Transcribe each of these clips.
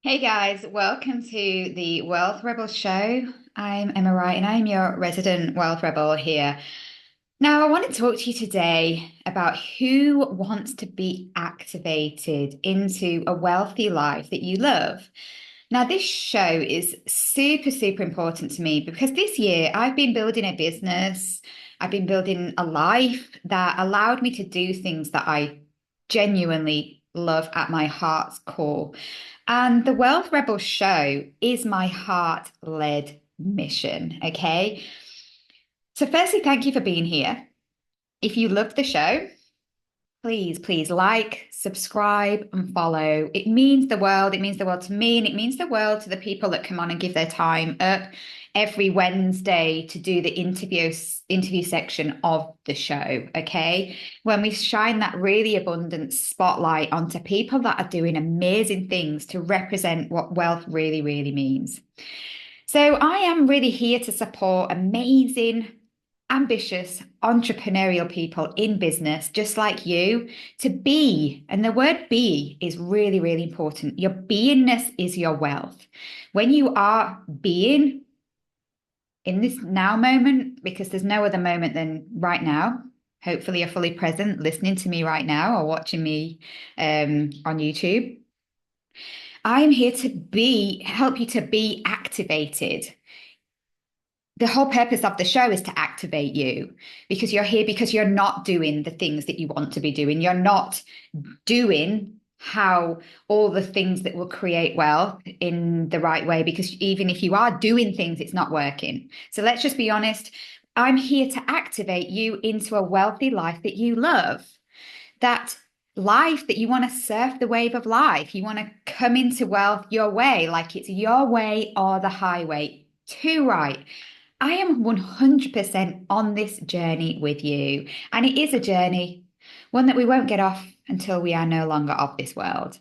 Hey guys, welcome to the Wealth Rebel Show. I'm Emma Wright and I'm your resident Wealth Rebel here. Now, I want to talk to you today about who wants to be activated into a wealthy life that you love. Now, this show is super, super important to me because this year I've been building a business, I've been building a life that allowed me to do things that I genuinely love at my heart's core. And the Wealth Rebel show is my heart-led mission. Okay. So, firstly, thank you for being here. If you love the show, please like, subscribe, and follow. It means the world. It means the world to me, and it means the world to the people that come on and give their time up every Wednesday to do the interview section of the show. Okay. When we shine that really abundant spotlight onto people that are doing amazing things to represent what wealth really, really means. So I am really here to support amazing, ambitious, entrepreneurial people in business, just like you, to be. And the word be is really, really important. Your beingness is your wealth. When you are being in this now moment, because there's no other moment than right now. Hopefully, you're fully present, listening to me right now or watching me on YouTube. I'm here to help you to be activated. The whole purpose of the show is to activate you because you're here because you're not doing the things that you want to be doing. You're not doing how all the things that will create wealth in the right way, because even if you are doing things, it's not working. So let's just be honest. I'm here to activate you into a wealthy life that you love, that life that you want to surf the wave of life. You want to come into wealth your way, like it's your way or the highway. Too right. I am 100% on this journey with you. And it is a journey, one that we won't get off until we are no longer of this world.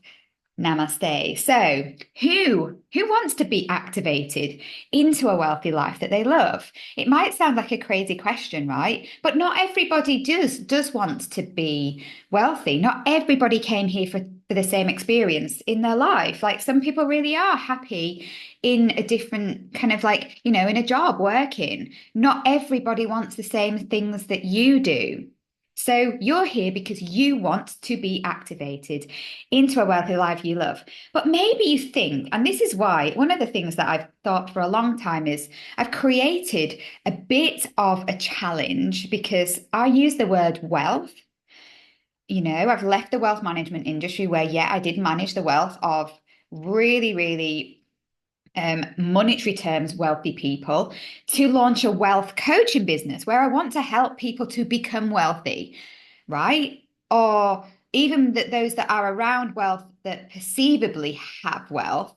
Namaste. So, who wants to be activated into a wealthy life that they love? It might sound like a crazy question, right? But not everybody does want to be wealthy. Not everybody came here for the same experience in their life. Like some people really are happy in a different kind of like, in a job working. Not everybody wants the same things that you do. So you're here because you want to be activated into a wealthy life you love. But maybe you think, and this is why one of the things that I've thought for a long time is I've created a bit of a challenge because I use the word wealth. I've left the wealth management industry where, yeah, I did manage the wealth of really, really monetary terms, wealthy people, to launch a wealth coaching business where I want to help people to become wealthy, right? Or even that those that are around wealth that perceivably have wealth.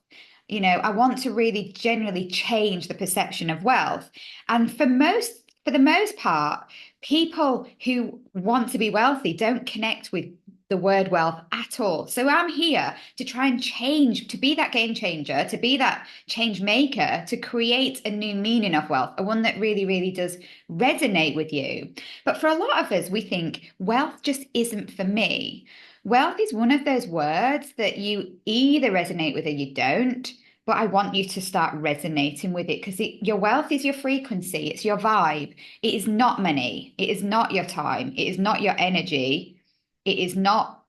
I want to really generally change the perception of wealth. And for the most part, people who want to be wealthy don't connect with the word wealth at all. So I'm here to try and change, to be that game changer, to be that change maker, to create a new meaning of wealth, a one that really, really does resonate with you. But for a lot of us, we think wealth just isn't for me. Wealth is one of those words that you either resonate with or you don't. But I want you to start resonating with it because your wealth is your frequency, it's your vibe. It is not money, it is not your time, it is not your energy. It is not,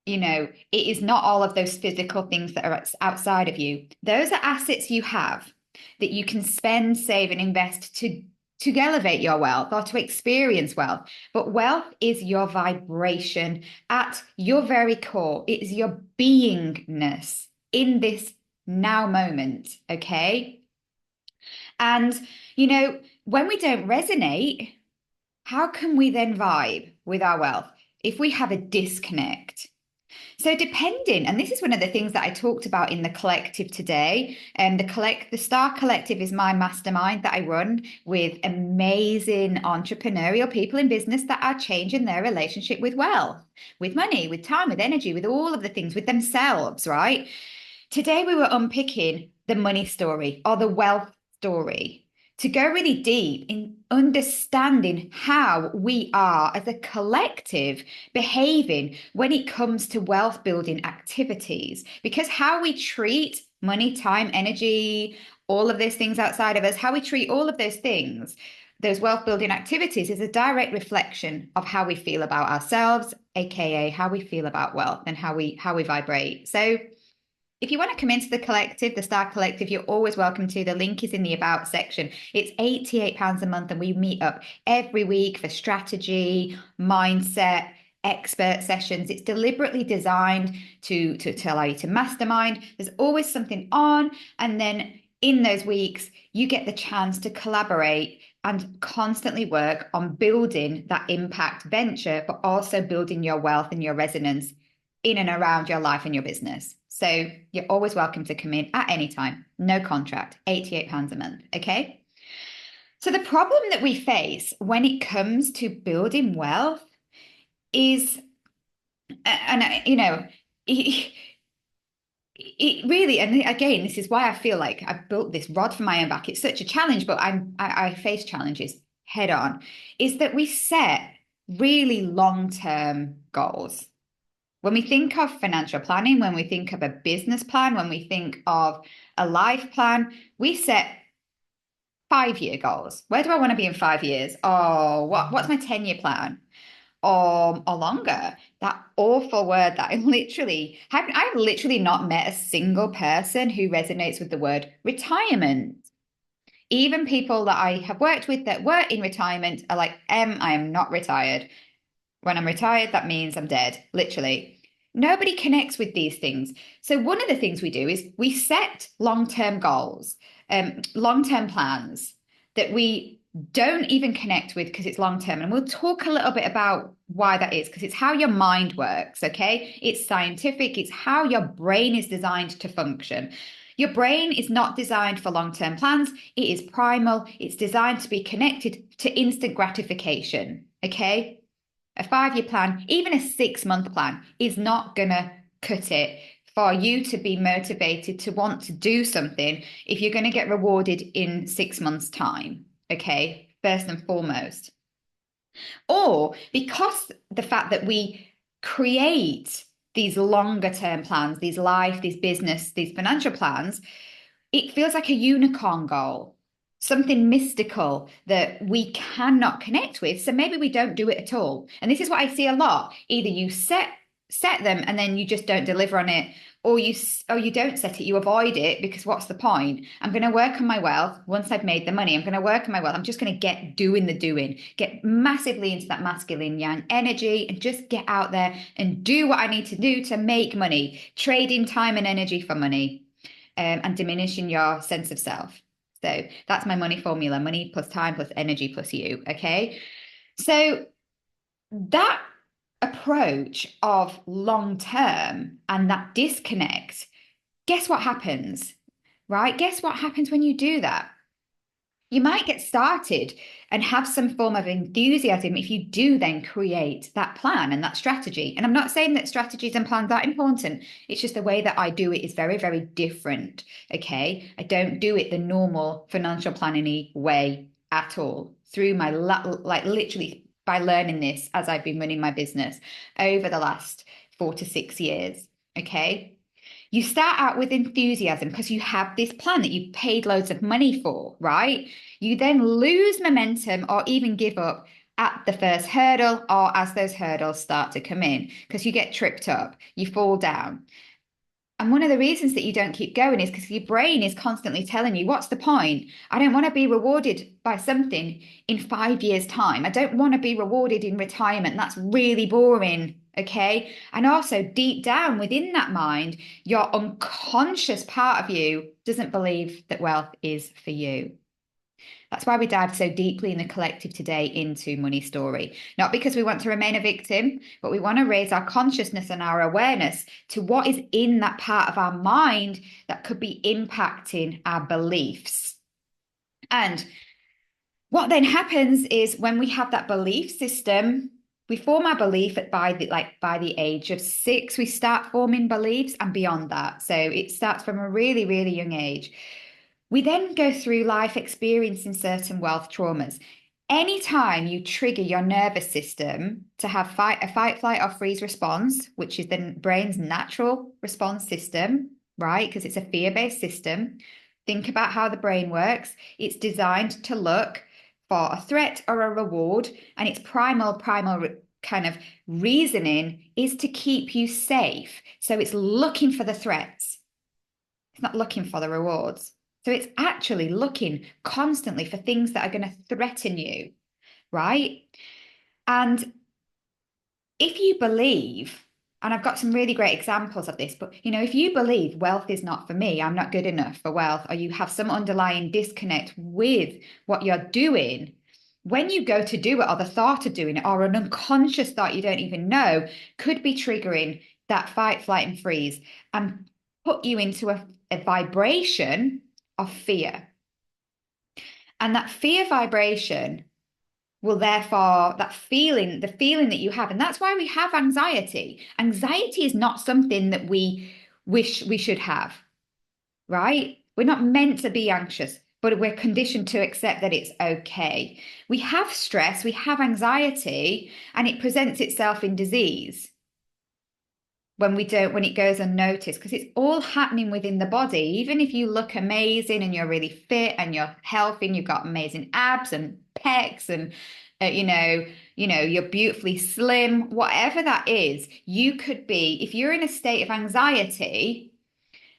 it is not all of those physical things that are outside of you. Those are assets you have that you can spend, save, and invest to elevate your wealth or to experience wealth. But wealth is your vibration at your very core. It is your beingness in this now moment. Okay. And, when we don't resonate, how can we then vibe with our wealth if we have a disconnect? So depending, and this is one of the things that I talked about in the collective today, and the Star Collective is my mastermind that I run with amazing entrepreneurial people in business that are changing their relationship with wealth, with money, with time, with energy, with all of the things, with themselves, right? Today we were unpicking the money story or the wealth story. to go really deep in understanding how we are as a collective behaving when it comes to wealth building activities. Because how we treat money, time, energy, all of those things outside of us, how we treat all of those things, those wealth building activities, is a direct reflection of how we feel about ourselves, aka how we feel about wealth and how we vibrate. So if you want to come into the collective, the Star Collective, you're always welcome to. The link is in the About section. It's £88 a month, and we meet up every week for strategy, mindset, expert sessions. It's deliberately designed to allow you to mastermind. There's always something on. And then in those weeks, you get the chance to collaborate and constantly work on building that impact venture, but also building your wealth and your resonance in and around your life and your business. So you're always welcome to come in at any time. No contract, £88 a month. Okay. So the problem that we face when it comes to building wealth is, it really, and again, this is why I feel like I've built this rod for my own back. It's such a challenge, but I face challenges head on, is that we set really long-term goals. When we think of financial planning, when we think of a business plan, when we think of a life plan, we set 5-year goals. Where do I want to be in 5 years? Oh, what's my 10-year plan? Or longer. That awful word that I've literally not met a single person who resonates with the word retirement. Even people that I have worked with that were in retirement are like, I am not retired. When I'm retired, that means I'm dead, literally. Nobody connects with these things. So one of the things we do is we set long-term goals, long-term plans that we don't even connect with because it's long-term. And we'll talk a little bit about why that is, because it's how your mind works, okay? It's scientific. It's how your brain is designed to function. Your brain is not designed for long-term plans. It is primal. It's designed to be connected to instant gratification, okay? A 5-year plan, even a 6-month plan, is not going to cut it for you to be motivated to want to do something if you're going to get rewarded in 6 months' time. Okay, first and foremost. Or because the fact that we create these longer term plans, these life, these business, these financial plans, it feels like a unicorn goal, something mystical that we cannot connect with. So maybe we don't do it at all. And this is what I see a lot. Either you set them and then you just don't deliver on it, or you don't set it, you avoid it, because what's the point? I'm going to work on my wealth once I've made the money. I'm going to work on my wealth. I'm just going to get doing the doing, get massively into that masculine yang energy and just get out there and do what I need to do to make money, trading time and energy for money, and diminishing your sense of self. So that's my money formula: money plus time plus energy plus you. Okay. So that approach of long term and that disconnect, guess what happens, right? Guess what happens when you do that? You might get started and have some form of enthusiasm if you do then create that plan and that strategy. And I'm not saying that strategies and plans aren't important. It's just the way that I do it is very, very different. Okay. I don't do it the normal financial planning way at all, through my, literally by learning this as I've been running my business over the last 4 to 6 years. Okay. You start out with enthusiasm because you have this plan that you've paid loads of money for, right? You then lose momentum or even give up at the first hurdle, or as those hurdles start to come in, because you get tripped up, you fall down. And one of the reasons that you don't keep going is because your brain is constantly telling you, what's the point? I don't want to be rewarded by something in 5 years' time. I don't want to be rewarded in retirement. That's really boring. Okay. And also, deep down within that mind, your unconscious part of you doesn't believe that wealth is for you. That's why we dive so deeply in the collective today into Money Story. Not because we want to remain a victim, but we want to raise our consciousness and our awareness to what is in that part of our mind that could be impacting our beliefs. And what then happens is, when we have that belief system, we form our belief by the age of 6, we start forming beliefs, and beyond that. So it starts from a really, really young age. We then go through life experiencing certain wealth traumas. Anytime you trigger your nervous system to have a fight, flight, or freeze response, which is the brain's natural response system, right? Because it's a fear-based system. Think about how the brain works. It's designed to look for a threat or a reward, and its primal kind of reasoning is to keep you safe. So it's looking for the threats. It's not looking for the rewards. So it's actually looking constantly for things that are going to threaten you, right? And if you believe, and I've got some really great examples of this, but if you believe wealth is not for me, I'm not good enough for wealth, or you have some underlying disconnect with what you're doing, when you go to do it, or the thought of doing it, or an unconscious thought you don't even know, could be triggering that fight, flight, and freeze and put you into a vibration of fear. And that fear vibration will therefore, the feeling that you have, and that's why we have anxiety. Anxiety is not something that we wish we should have, right? We're not meant to be anxious, but we're conditioned to accept that it's okay. We have stress, we have anxiety, and it presents itself in disease when it goes unnoticed, because it's all happening within the body. Even if you look amazing and you're really fit and you're healthy and you've got amazing abs and pecs and you're beautifully slim, whatever that is, you could be, if you're in a state of anxiety,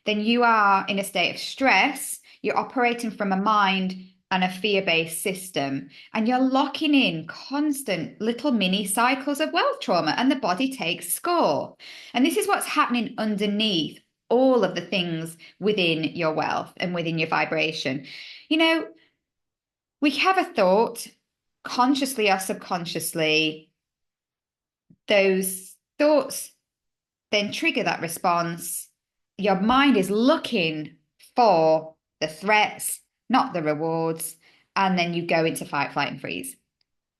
then you are in a state of stress. You're operating from a mind and a fear-based system, and you're locking in constant little mini cycles of wealth trauma, and the body takes score. And this is what's happening underneath all of the things within your wealth and within your vibration. We have a thought, consciously or subconsciously. Those thoughts then trigger that response. Your mind is looking for the threats, not the rewards, and then you go into fight, flight, and freeze.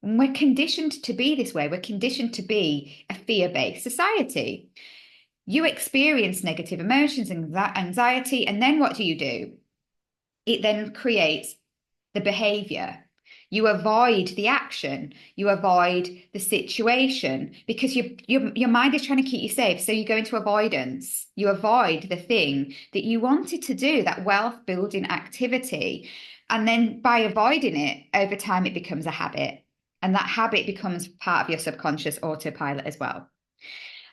And we're conditioned to be this way. We're conditioned to be a fear-based society. You experience negative emotions and anxiety, and then what do? It then creates the behavior. You avoid the action, you avoid the situation, because your mind is trying to keep you safe. So you go into avoidance. You avoid the thing that you wanted to do, that wealth building activity. And then by avoiding it, over time, it becomes a habit. And that habit becomes part of your subconscious autopilot as well.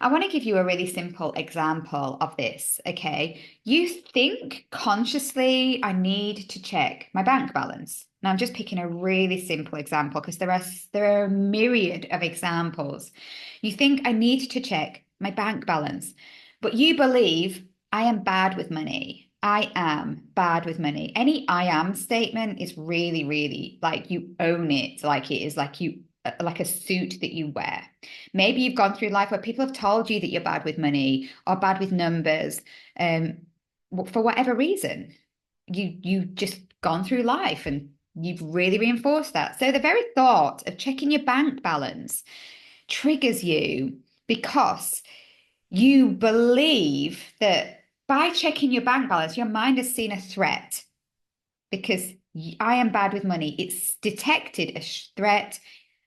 I want to give you a really simple example of this, okay? You think consciously, I need to check my bank balance. Now, I'm just picking a really simple example because there are a myriad of examples. You think I need to check my bank balance, but you believe I am bad with money. I am bad with money. Any I am statement is really, really like you own it, like it is like a suit that you wear. Maybe you've gone through life where people have told you that you're bad with money or bad with numbers, for whatever reason. You just gone through life and you've really reinforced that. So the very thought of checking your bank balance triggers you because you believe that by checking your bank balance, your mind has seen a threat because I am bad with money. It's detected a threat,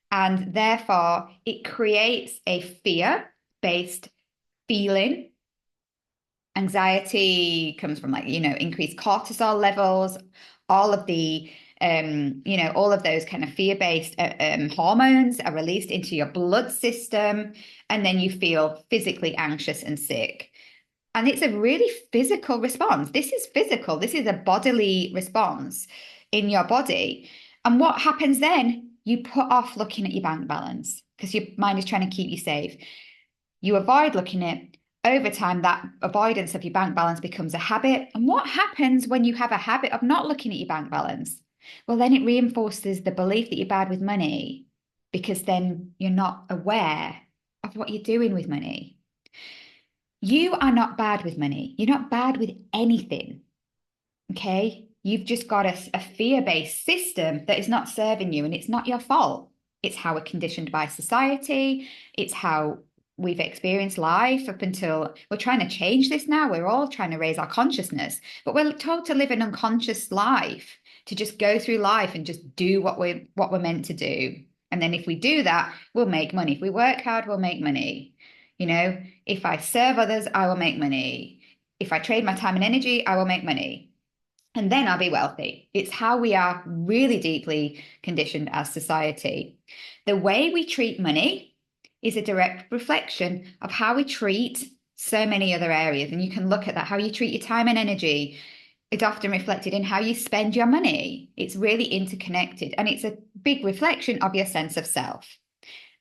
and therefore it creates a fear-based feeling. Anxiety comes from increased cortisol levels, all of the all of those kind of fear-based hormones are released into your blood system, and then you feel physically anxious and sick. And it's a really physical response. This is physical. This is a bodily response in your body. And what happens then? You put off looking at your bank balance because your mind is trying to keep you safe. You avoid looking at it. Over time, that avoidance of your bank balance becomes a habit. And what happens when you have a habit of not looking at your bank balance? Well, then it reinforces the belief that you're bad with money, because then you're not aware of what you're doing with money. You are not bad with money. You're not bad with anything. Okay? You've just got a fear-based system that is not serving you, and it's not your fault. It's how we're conditioned by society. It's how we've experienced life up until we're trying to change this now. We're all trying to raise our consciousness, but we're told to live an unconscious life, to just go through life and just do what we're meant to do. And then if we do that, we'll make money. If we work hard, we'll make money. If I serve others, I will make money. If I trade my time and energy, I will make money. And then I'll be wealthy. It's how we are really deeply conditioned as society. The way we treat money is a direct reflection of how we treat so many other areas. And you can look at that, how you treat your time and energy. It's often reflected in how you spend your money. It's really interconnected, and it's a big reflection of your sense of self.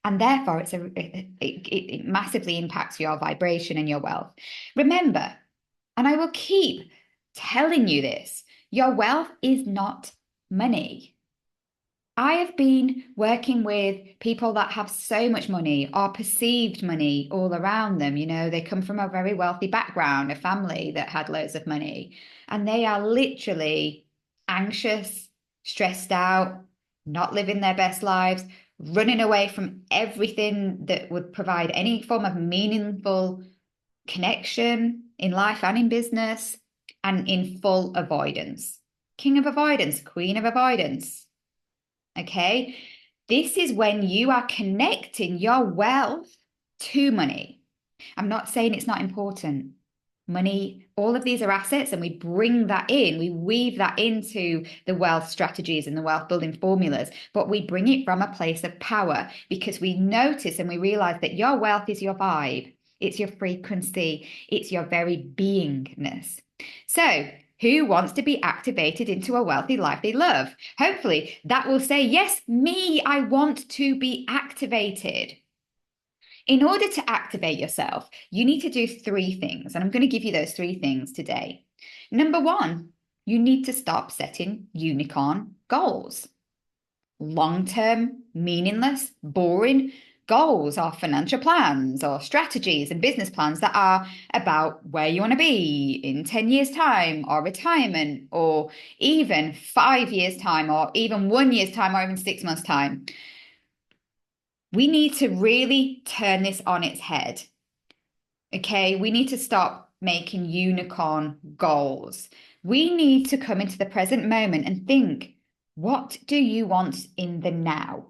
And therefore, it massively impacts your vibration and your wealth. Remember, and I will keep telling you this, your wealth is not money. I have been working with people that have so much money or perceived money all around them. They come from a very wealthy background, a family that had loads of money, and they are literally anxious, stressed out, not living their best lives, running away from everything that would provide any form of meaningful connection in life and in business, and in full avoidance. King of avoidance, queen of avoidance. Okay, this is when you are connecting your wealth to money. I'm not saying it's not important. Money, all of these are assets, and we bring that in, we weave that into the wealth strategies and the wealth building formulas, but we bring it from a place of power, because we notice and we realize that your wealth is your vibe, it's your frequency, it's your very beingness. So, who wants to be activated into a wealthy life they love? Hopefully, that will say, yes, me, I want to be activated. In order to activate yourself, you need to do 3 things, and I'm going to give you those 3 things today. Number 1, you need to stop setting unicorn goals. Long-term, meaningless, boring goals or financial plans or strategies and business plans that are about where you want to be in 10 years' time, or retirement, or even 5 years' time, or even 1 year's time, or even 6 months' time. We need to really turn this on its head. Okay, we need to stop making unicorn goals. We need to come into the present moment and think, what do you want in the now?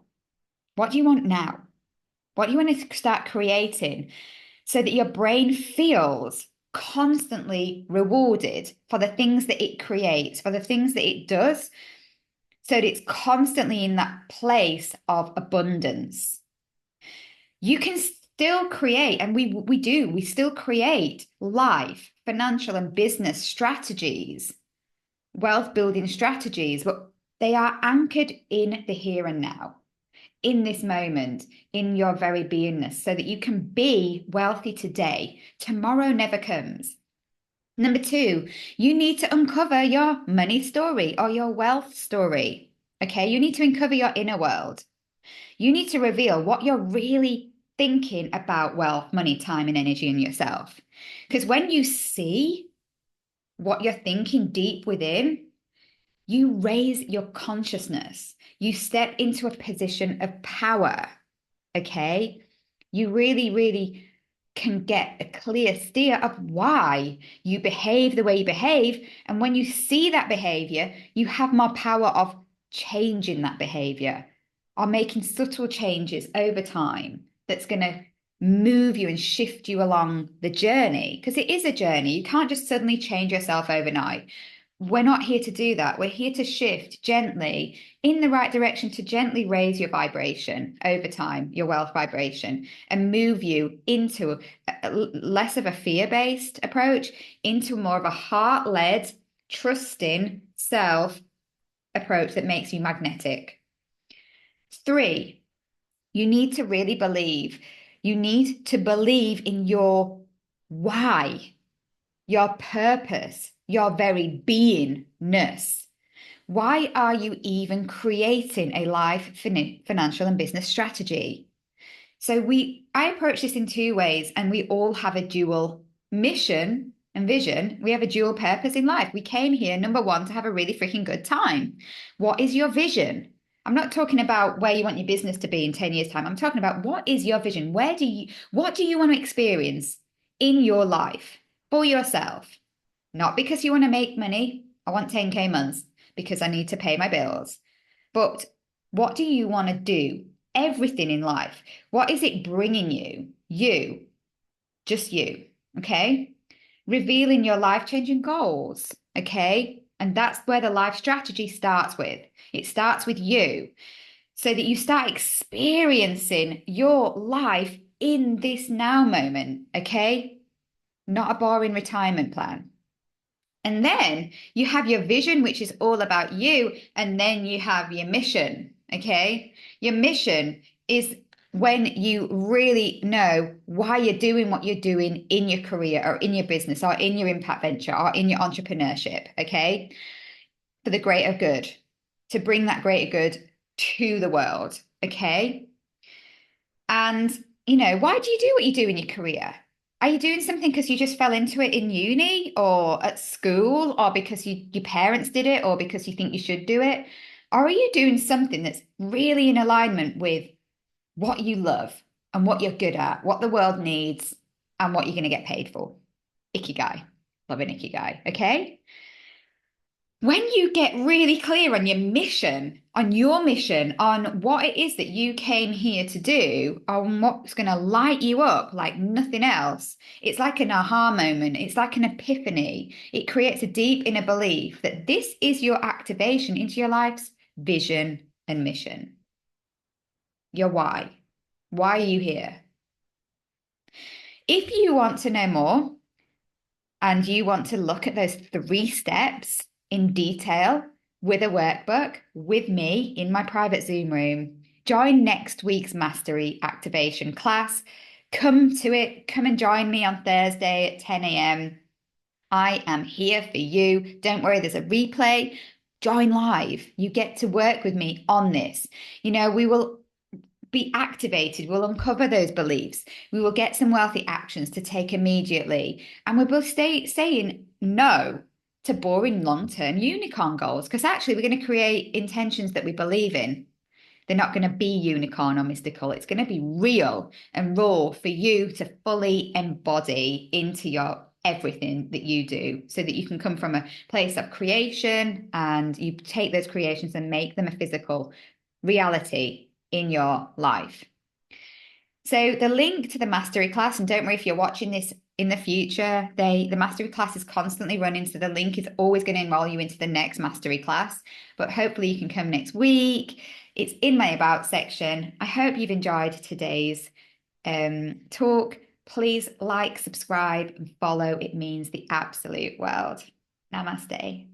What do you want now? What do you want to start creating so that your brain feels constantly rewarded for the things that it creates, for the things that it does, so that it's constantly in that place of abundance? You can still create, and we still create life, financial and business strategies, wealth building strategies, but they are anchored in the here and now, in this moment, in your very beingness, so that you can be wealthy today. Tomorrow never comes. Number 2, you need to uncover your money story or your wealth story. Okay, you need to uncover your inner world. You need to reveal what you're really thinking about wealth, money, time, and energy in yourself. Because when you see what you're thinking deep within, you raise your consciousness. You step into a position of power. Okay? You really, really can get a clear steer of why you behave the way you behave. And when you see that behavior, you have more power of changing that behavior, or making subtle changes over time that's going to move you and shift you along the journey. Because it is a journey. You can't just suddenly change yourself overnight. We're not here to do that. We're here to shift gently in the right direction, to gently raise your vibration over time, your wealth vibration, and move you into less of a fear-based approach, into more of a heart-led, trusting self approach that makes you magnetic. 3, you need to really believe. You need to believe in your why, your purpose, your very beingness. Why are you even creating a life, financial, and business strategy? So I approach this in 2 ways, and we all have a dual mission and vision. We have a dual purpose in life. We came here, number 1, to have a really freaking good time. What is your vision? I'm not talking about where you want your business to be in 10 years' time. I'm talking about what is your vision? What do you want to experience in your life for yourself? Not because you want to make money. I want 10K months because I need to pay my bills. But what do you want to do? Everything in life. What is it bringing you? You, just you. Okay. Revealing your life-changing goals. Okay. And that's where the life strategy starts with. It starts with you so that you start experiencing your life in this now moment. Okay. Not a boring retirement plan. And then you have your vision, which is all about you. And then you have your mission. Okay. Your mission is when you really know why you're doing what you're doing in your career or in your business or in your impact venture or in your entrepreneurship. Okay. For the greater good, to bring that greater good to the world. Okay. And, why do you do what you do in your career? Are you doing something because you just fell into it in uni or at school or because your parents did it or because you think you should do it? Or are you doing something that's really in alignment with what you love and what you're good at, what the world needs, and what you're going to get paid for? Ikigai. Love an ikigai. Okay. When you get really clear on your mission, on what it is that you came here to do, on what's going to light you up like nothing else, it's like an aha moment. It's like an epiphany. It creates a deep inner belief that this is your activation into your life's vision and mission. Your why. Why are you here? If you want to know more, and you want to look at those 3 steps in detail with a workbook with me in my private Zoom room, join next week's Mastery Activation class. Come to it. Come and join me on Thursday at 10 a.m. I am here for you. Don't worry, there's a replay. Join live. You get to work with me on this. We will be activated. We'll uncover those beliefs. We will get some wealthy actions to take immediately. And we'll both saying no to boring long-term unicorn goals because actually we're going to create intentions that we believe in. They're not going to be unicorn or mystical. It's going to be real and raw for you to fully embody into your everything that you do so that you can come from a place of creation and you take those creations and make them a physical reality in your life. So the link to the mastery class, and don't worry if you're watching this in the future, the mastery class is constantly running. So the link is always going to enroll you into the next mastery class, but hopefully you can come next week. It's in my about section. I hope you've enjoyed today's talk. Please like, subscribe, and follow. It means the absolute world. Namaste.